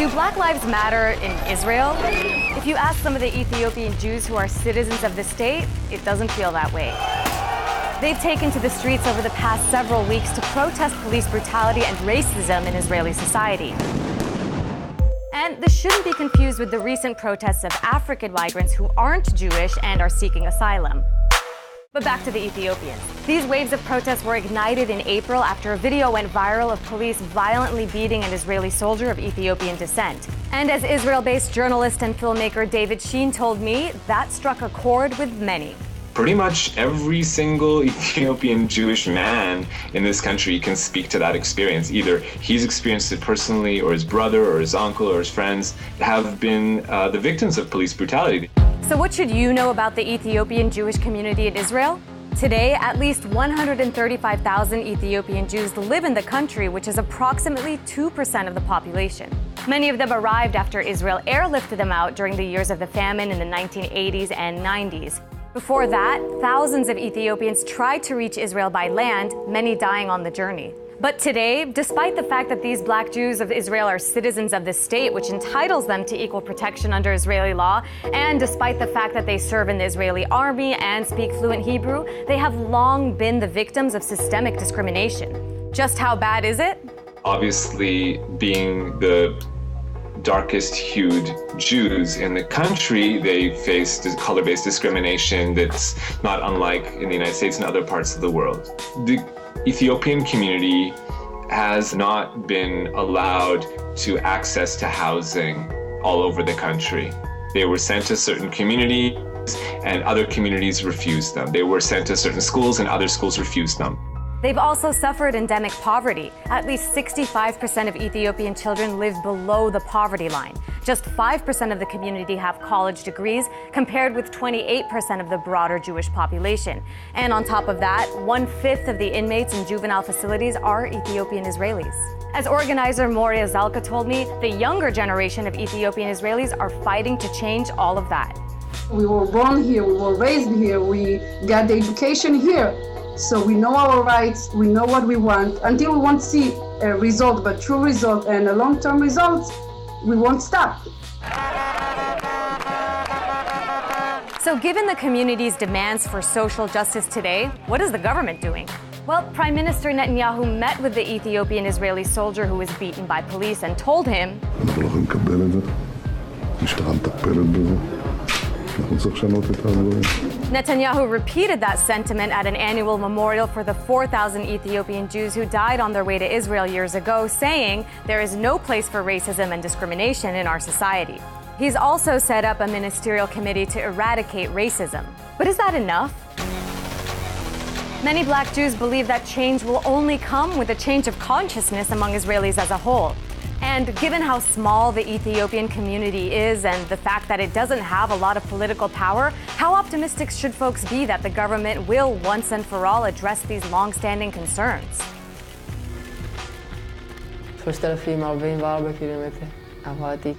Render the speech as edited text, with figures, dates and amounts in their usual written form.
Do Black Lives Matter in Israel? If you ask some of the Ethiopian Jews who are citizens of the state, it doesn't feel that way. They've taken to the streets over the past several weeks to protest police brutality and racism in Israeli society. And this shouldn't be confused with the recent protests of African migrants who aren't Jewish and are seeking asylum. But back to the Ethiopians. These waves of protests were ignited in April after a video went viral of police violently beating an Israeli soldier of Ethiopian descent. And as Israel-based journalist and filmmaker David Sheen told me, that struck a chord with many. Pretty much every single Ethiopian Jewish man in this country can speak to that experience. Either he's experienced it personally, or his brother, or his uncle, or his friends have been the victims of police brutality. So what should you know about the Ethiopian Jewish community in Israel? Today, at least 135,000 Ethiopian Jews live in the country, which is approximately 2% of the population. Many of them arrived after Israel airlifted them out during the years of the famine in the 1980s and 90s. Before that, thousands of Ethiopians tried to reach Israel by land, many dying on the journey. But today, despite the fact that these Black Jews of Israel are citizens of the state, which entitles them to equal protection under Israeli law, and despite the fact that they serve in the Israeli army and speak fluent Hebrew, they have long been the victims of systemic discrimination. Just how bad is it? Obviously, being the darkest hued Jews in the country, they face color-based discrimination that's not unlike in the United States and other parts of the world. The Ethiopian community has not been allowed to access to housing all over the country. They were sent to certain communities and other communities refused them. They were sent to certain schools and other schools refused them. They've also suffered endemic poverty. At least 65% of Ethiopian children live below the poverty line. Just 5% of the community have college degrees, compared with 28% of the broader Jewish population. And on top of that, 1/5 of the inmates in juvenile facilities are Ethiopian Israelis. As organizer Moria Zalka told me, the younger generation of Ethiopian Israelis are fighting to change all of that. We were born here, we were raised here, we got the education here. So we know our rights, we know what we want. Until we won't see a result, but true result and a long-term results, we won't stop. So given the community's demands for social justice today, what is the government doing? Well, Prime Minister Netanyahu met with the Ethiopian Israeli soldier who was beaten by police and told him, Netanyahu repeated that sentiment at an annual memorial for the 4,000 Ethiopian Jews who died on their way to Israel years ago, saying there is no place for racism and discrimination in our society. He's also set up a ministerial committee to eradicate racism. But is that enough? Many Black Jews believe that change will only come with a change of consciousness among Israelis as a whole. And given how small the Ethiopian community is and the fact that it doesn't have a lot of political power, how optimistic should folks be that the government will once and for all address these long-standing concerns? 3,044 קילומטר עברתי.